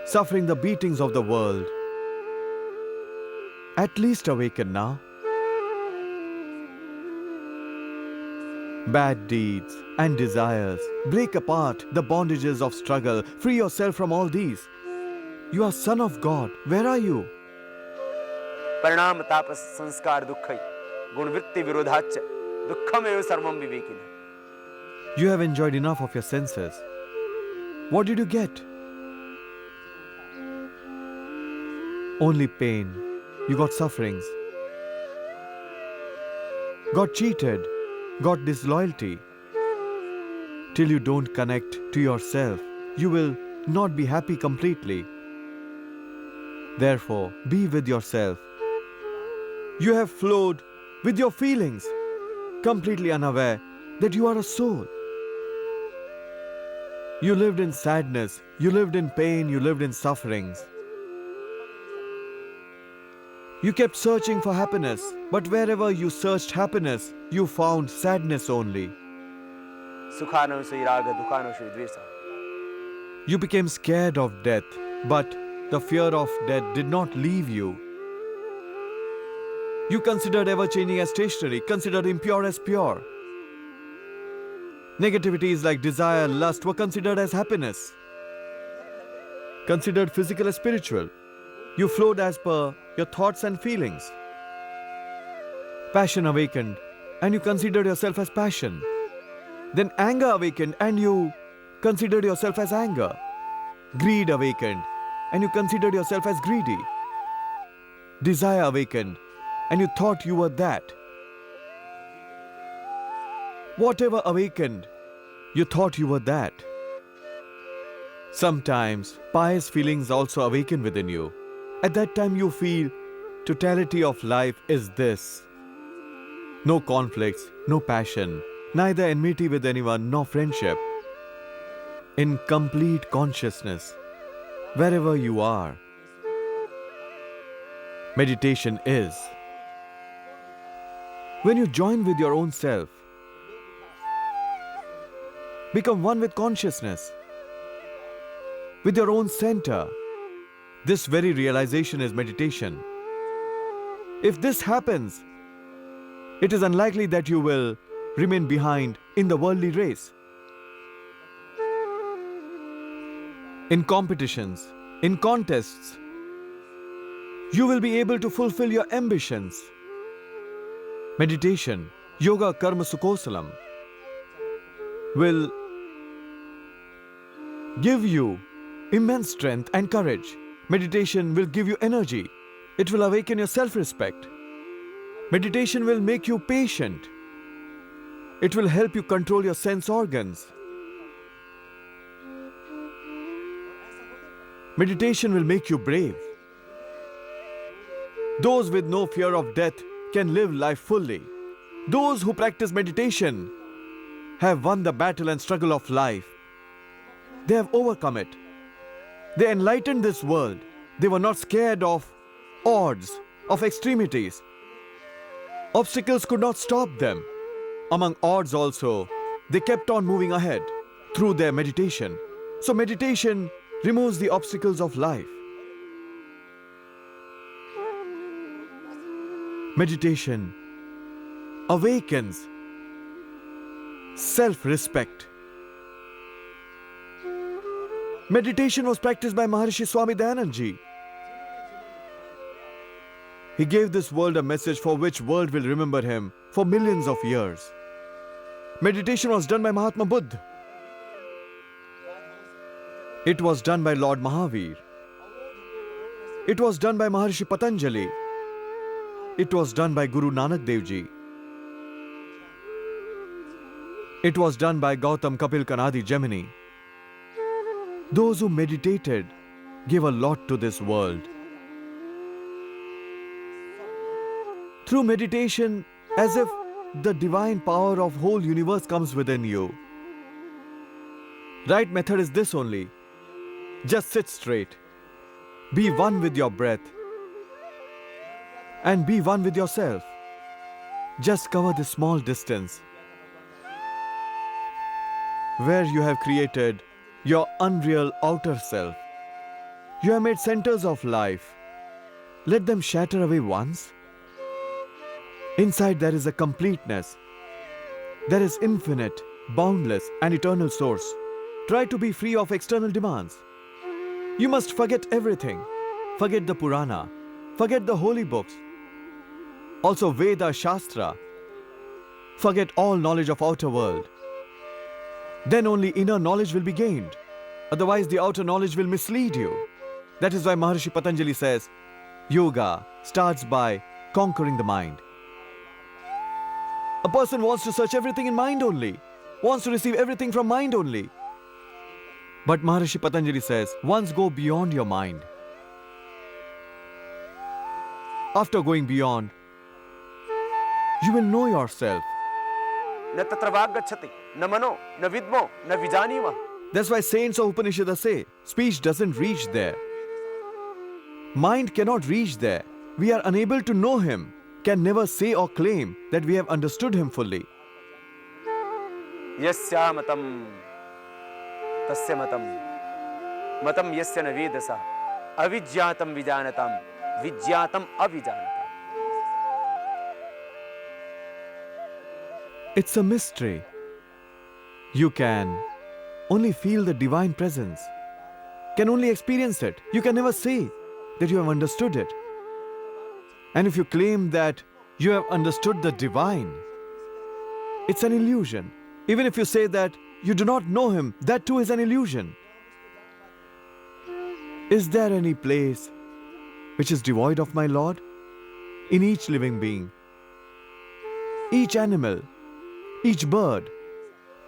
suffering the beatings of the world. At least awaken now. Bad deeds and desires, break apart the bondages of struggle. Free yourself from all these. You are son of God. Where are you? परिणाम तापस संस्कार दुःखै गुणवृत्ति विरोधाच्च दुःखमेव सर्वं विवेकिनः. You have enjoyed enough of your senses. What did you get? Only pain. You got sufferings. Got cheated. Got disloyalty. Till you don't connect to yourself, you will not be happy completely. Therefore, be with yourself. You have flowed with your feelings, completely unaware that you are a soul. You lived in sadness, you lived in pain, you lived in sufferings. You kept searching for happiness, but wherever you searched happiness, you found sadness only. सुखानुषयी राग दुखानुषयी द्वेष. You became scared of death, but the fear of death did not leave you. You considered ever-changing as stationary, considered impure as pure. Negativities like desire, lust were considered as happiness. Considered physical as spiritual. You flowed as per your thoughts and feelings. Passion awakened, and you considered yourself as passion. Then anger awakened, and you considered yourself as anger. Greed awakened, and you considered yourself as greedy. Desire awakened, and you thought you were that. Whatever awakened, you thought you were that. Sometimes pious feelings also awaken within you. At that time you feel totality of life is this. No conflicts, no passion, neither enmity with anyone, nor friendship. In complete consciousness, wherever you are, meditation is. When you join with your own self, become one with consciousness, with your own center, this very realization is meditation. If this happens, it is unlikely that you will remain behind in the worldly race. In competitions, in contests, you will be able to fulfill your ambitions. Meditation, yoga karma sukhosalam, will give you immense strength and courage. Meditation will give you energy. It will awaken your self-respect. Meditation will make you patient. It will help you control your sense organs. Meditation will make you brave. Those with no fear of death can live life fully. Those who practice meditation have won the battle and struggle of life. They have overcome it. They enlightened this world. They were not scared of odds, of extremities. Obstacles could not stop them. Among odds also, they kept on moving ahead through their meditation. So meditation removes the obstacles of life. Meditation awakens self-respect. Meditation was practiced by Maharishi Swami Dayanand Ji. He gave this world a message for which world will remember him for millions of years. Meditation was done by Mahatma Buddha. It was done by Lord Mahavir. It was done by Maharishi Patanjali. It was done by Guru Nanak Dev Ji. It was done by Gautam Kapil Kanadi Gemini. Those who meditated gave a lot to this world. Through meditation, as if the divine power of whole universe comes within you. Right method is this only. Just sit straight. Be one with your breath. And be one with yourself. Just cover this small distance where you have created your unreal outer self. You have made centers of life. Let them shatter away once. Inside there is a completeness. There is infinite, boundless, and eternal source. Try to be free of external demands. You must forget everything. Forget the Purana. Forget the holy books. Also Veda, Shastra. Forget all knowledge of outer world. Then only inner knowledge will be gained. Otherwise the outer knowledge will mislead you. That is why Maharishi Patanjali says, yoga starts by conquering the mind. A person wants to search everything in mind only, wants to receive everything from mind only. But Maharishi Patanjali says, once go beyond your mind. After going beyond, you will know yourself. न तत्र वाक् गच्छति, न मनो, न विद्मो, न विजानीमः. That's why saints of Upanishad say, speech doesn't reach there. Mind cannot reach there. We are unable to know Him, can never say or claim that we have understood Him fully. यस्या मतम तस्य मतम मतम यस्य न वेदसा अविज्ञातम विजानताम विज्ञातम अविजानताम. It's a mystery. You can only feel the divine presence, can only experience it. You can never say that you have understood it. And if you claim that you have understood the divine, it's an illusion. Even if you say that you do not know Him, that too is an illusion. Is there any place which is devoid of my Lord? In each living being, each animal, each bird,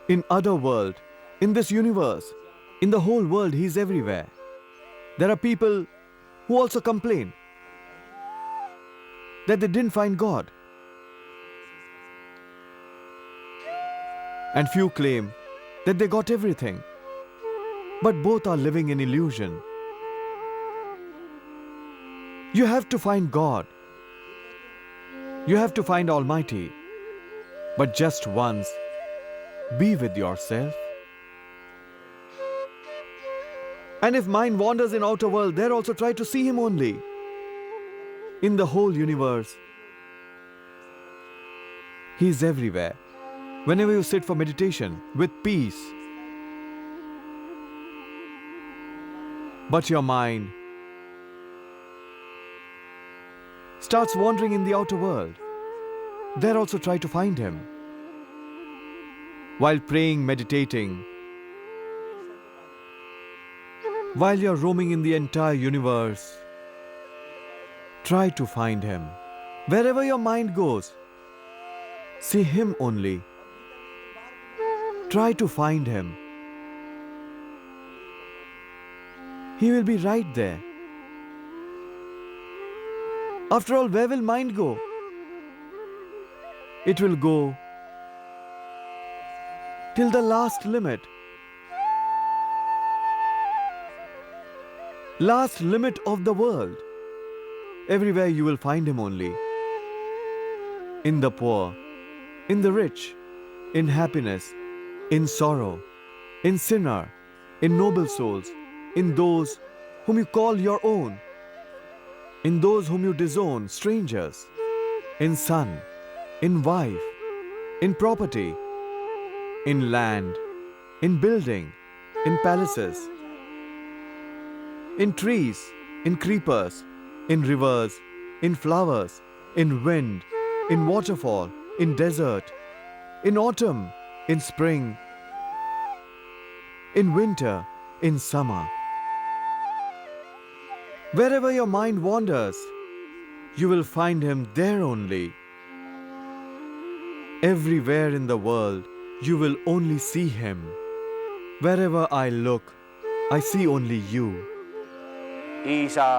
in other world, in this universe, in the whole world, He is everywhere. There are people who also complain that they didn't find God. And few claim that they got everything. But both are living in illusion. You have to find God. You have to find Almighty. But just once, be with yourself. And if mind wanders in outer world, there also try to see Him only. In the whole universe, He is everywhere. Whenever you sit for meditation with peace, but your mind starts wandering in the outer world, there also try to find Him. While praying, meditating, while you're roaming in the entire universe, try to find Him. Wherever your mind goes, see Him only. Try to find Him. He will be right there. After all, where will mind go? It will go till the last limit. Last limit of the world. Everywhere you will find Him only. In the poor, in the rich, in happiness, in sorrow, in sinner, in noble souls, in those whom you call your own, in those whom you disown, strangers, in son, in wife, in property, in land, in building, in palaces, in trees, in creepers, in rivers, in flowers, in wind, in waterfall, in desert, in autumn, in spring, in winter, in summer. Wherever your mind wanders, you will find Him there only. Everywhere in the world, you will only see Him. Wherever I look, I see only you. Isha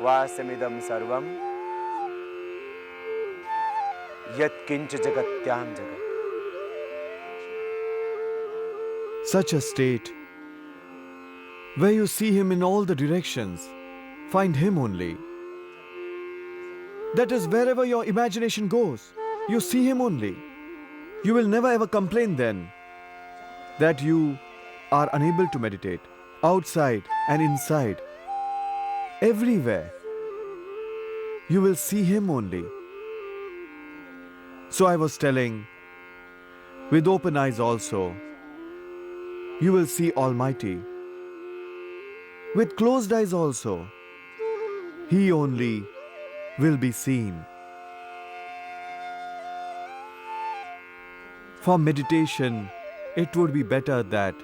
वास्यमिदं सर्वं यत्किंच जगत्यां जगत्. Such a state where you see Him in all the directions, find Him only. That is wherever your imagination goes, you see Him only. You will never ever complain then that you are unable to meditate outside and inside. Everywhere. You will see Him only. So I was telling, with open eyes also, you will see Almighty. With closed eyes also, He only will be seen. For meditation, it would be better that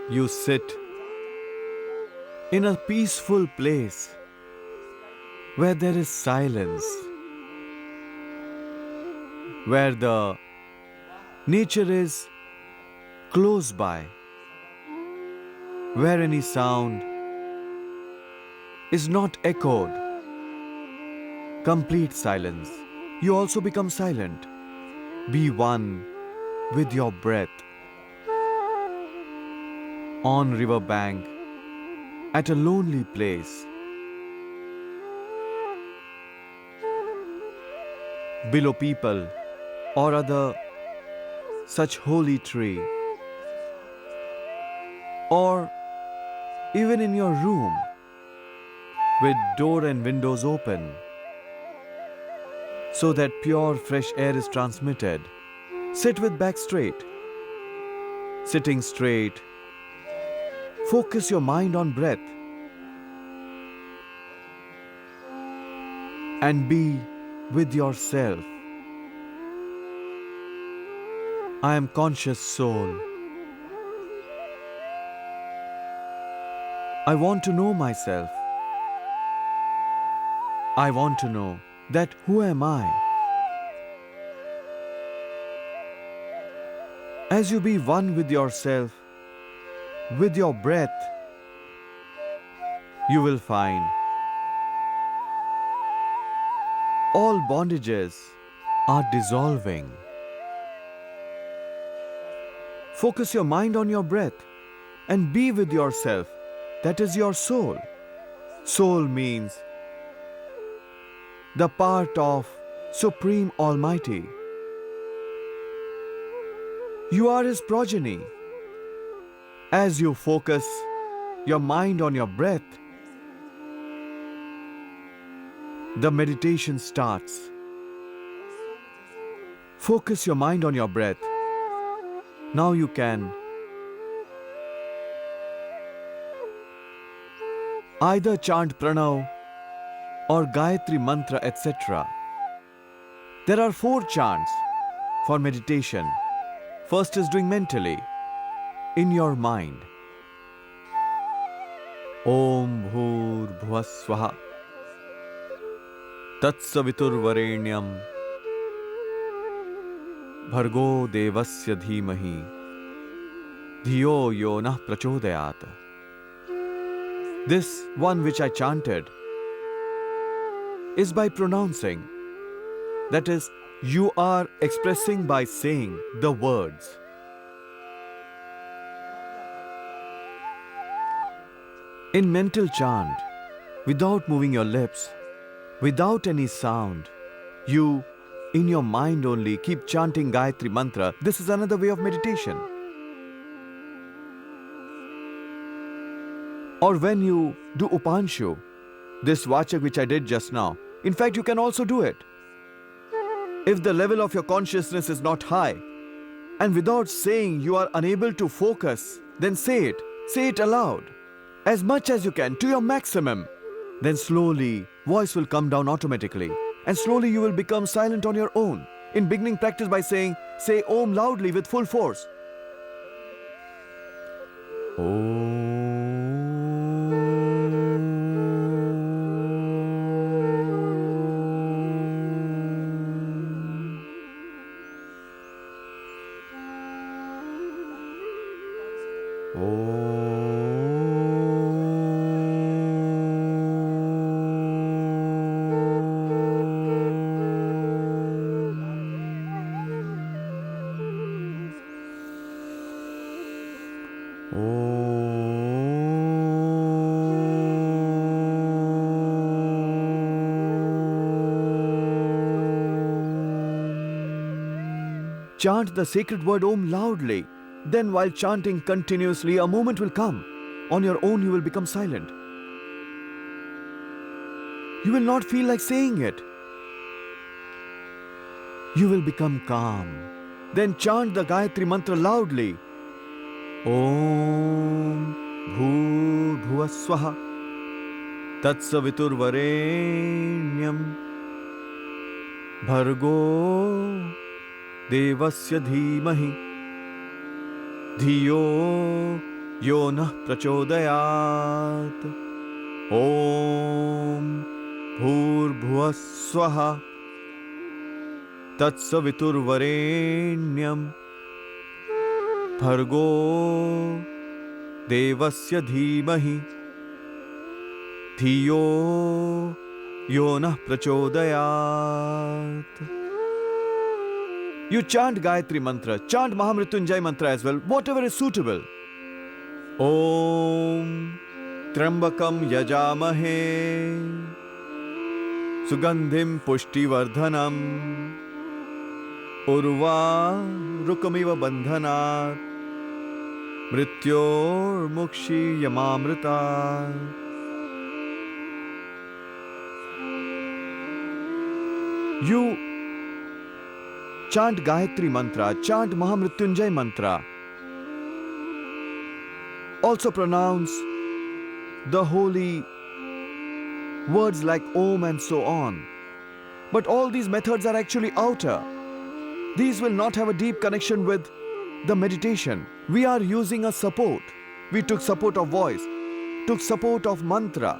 you sit in a peaceful place where there is silence, where the nature is close by, where any sound is not echoed. Complete silence. You also become silent. Be one with your breath. On river bank, at a lonely place, below people or other such holy tree, or even in your room with door and windows open, so that pure fresh air is transmitted. Sit with back straight. Sitting straight, focus your mind on breath and be with yourself. I am conscious soul. I want to know myself. I want to know that who am I? As you be one with yourself, with your breath, you will find all bondages are dissolving. Focus your mind on your breath and be with yourself. That is your soul. Soul means the part of Supreme Almighty. You are His progeny. As you focus your mind on your breath, the meditation starts. Focus your mind on your breath. Now you can either chant Pranav or Gayatri Mantra, etc. There are 4 chants for meditation. First is doing mentally, in your mind. Om Bhur Bhuvah Swaha Tatsavitur Varenyam Bhargo Devasya Dhimahi Dhiyo Yonah Prachodayat. This one which I chanted is by pronouncing. That is, you are expressing by saying the words. In mental chant, without moving your lips, without any sound, you, in your mind only, keep chanting Gayatri Mantra. This is another way of meditation. Or when you do Upanshu, this Vachak which I did just now, in fact you can also do it. If the level of your consciousness is not high, and without saying you are unable to focus, then say it aloud, as much as you can, to your maximum. Then slowly, voice will come down automatically, and slowly you will become silent on your own. In beginning, practice by say Om loudly with full force. Om. Chant the sacred word Om loudly. Then while chanting continuously, a moment will come. On your own you will become silent. You will not feel like saying it. You will become calm. Then chant the Gayatri mantra loudly. Om Bhur Swaha Tatsaviturvarenyam Bhargo Devasya Dhimahi Dhiyo Yonah Prachodayat. Om Bhur Swaha Tatsaviturvarenyam Bhargo Devasya Dhimahi Dhiyo Yonah Prachodayat. You chant Gayatri mantra, chant Mahamrityunjay mantra as well, whatever is suitable. Om Trambakam Yajamahe Sugandhim Pushtivardhanam Urva Rukamiva Bandhanat Mrityor Mukshi Yamamrita. You chant Gayatri mantra, chant Mahamrityunjay mantra. Also pronounce the holy words like Om and so on. But all these methods are actually outer. These will not have a deep connection with the meditation. We are using a support. We took support of voice, took support of mantra.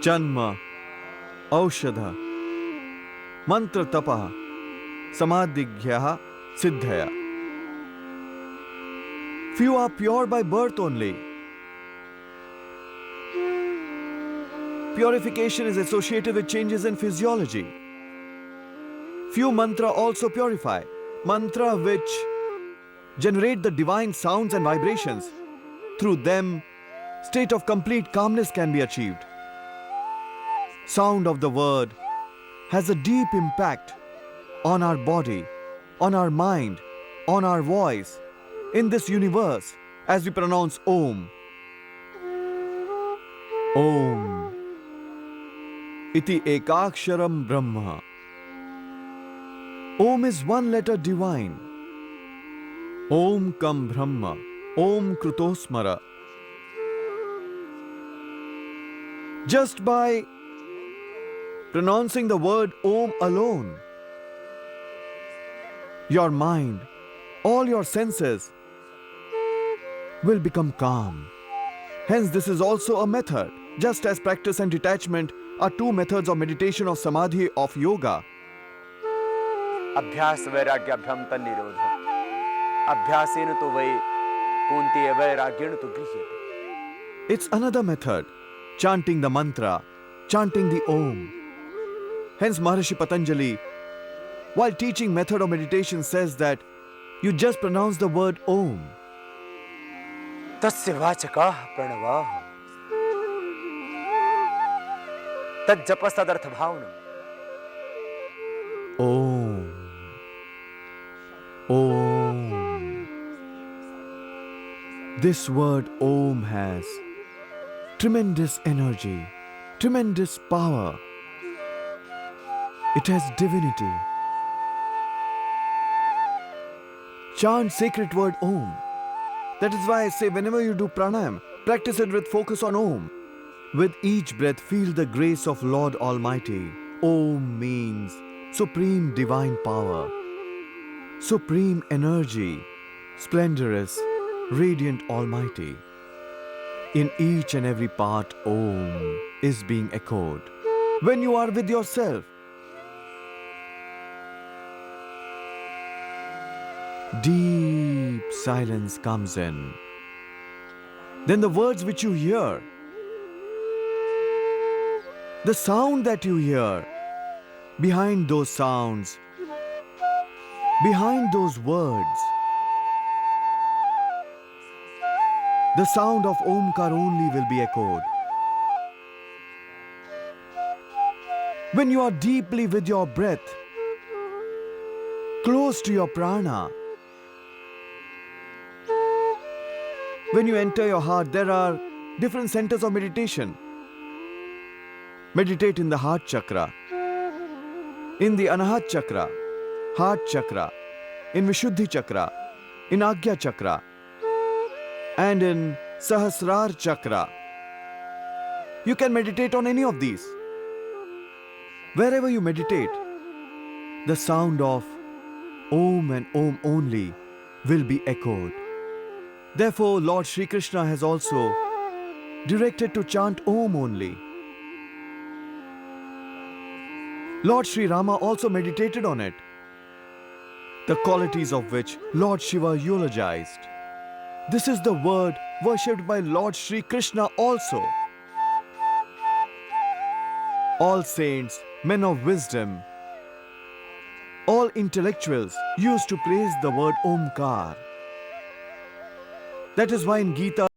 Janma, Aushadha, Mantra Tapaha, Samadhigyaha, Siddhaya. Few are pure by birth only. Purification is associated with changes in physiology. Few mantra also purify. Mantra which generate the divine sounds and vibrations. Through them, state of complete calmness can be achieved. Sound of the word has a deep impact on our body, on our mind, on our voice, in this universe as we pronounce Om. Om Iti Ekaksharam Brahma. Om is one letter divine. Om Kam Brahma. Om Krutosmara. Just by pronouncing the word Om alone, your mind, all your senses will become calm. Hence, this is also a method. Just as practice and detachment are two methods of meditation, of samadhi, of yoga. अभ्यास वैराग्याभ्याम तन्निरोध अभ्यासेन तो वै कुंती वैराग्येण तो गृह्यते. It's another method, chanting the mantra, chanting the Om. Hence Maharishi Patanjali, while teaching method of meditation, says that you just pronounce the word Om. तस्य वाचकाः प्रणवाः तज्जपस्तदर्थ भावनम्. Om. Om. This word Om has tremendous energy, tremendous power. It has divinity. Chant sacred word Om. That is why I say whenever you do pranayam, practice it with focus on Om. With each breath, feel the grace of Lord Almighty. Om means supreme divine power, supreme energy, splendorous, radiant Almighty. In each and every part, Om is being echoed. When you are with yourself, deep silence comes in. Then the words which you hear, the sound that you hear, behind those sounds, behind those words, the sound of Omkar only will be echoed. When you are deeply with your breath, close to your prana, when you enter your heart, there are different centers of meditation. meditate in the heart chakra, in the Anahat chakra, heart chakra, in Vishuddhi chakra, in Agya chakra, and in Sahasrar chakra. You can meditate on any of these. Wherever you meditate, the sound of Om and Om only will be echoed. Therefore, Lord Shri Krishna has also directed to chant Om only. Lord Sri Rama also meditated on it, the qualities of which Lord Shiva eulogized. This is the word worshipped by Lord Shri Krishna also. All saints, men of wisdom, all intellectuals used to praise the word Omkar. That is why in Gita